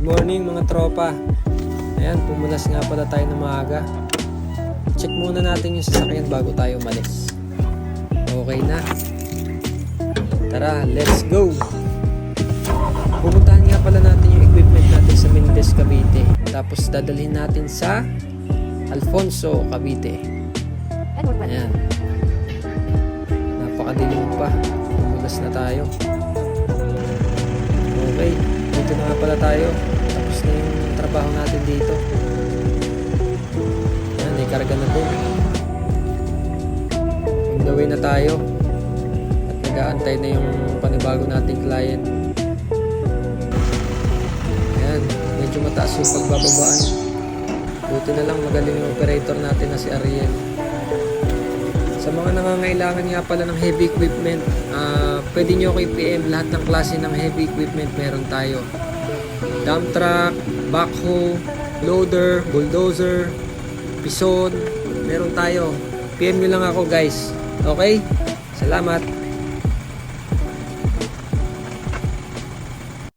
Good morning mga tropa. Ayan, pumulas nga pala tayo ng maaga. Check muna natin yung sasakyan bago tayo umalis. Okay na. Tara, let's go! Pupuntahan nga pala natin yung equipment natin sa Mendez, Cavite. Tapos dadalhin natin sa Alfonso, Cavite. Ayan. Napakadilim pa. Pumulas na tayo. Okay, dito na nga pala tayo. Tapos na yung trabaho natin dito. Ayan, may karga na doon. On the way na tayo. At nag-aantay na yung panibago nating client. Ayan, medyo mataas yung pagbababaan. Buti na lang magaling yung operator natin na si Ariel. Sa mga nangangailangan nga pala ng heavy equipment, pwede nyo ako i-PM lahat ng klase ng heavy equipment meron tayo. Dump truck, backhoe, loader, bulldozer, pison, meron tayo. PM nyo lang ako guys. Okay? Salamat!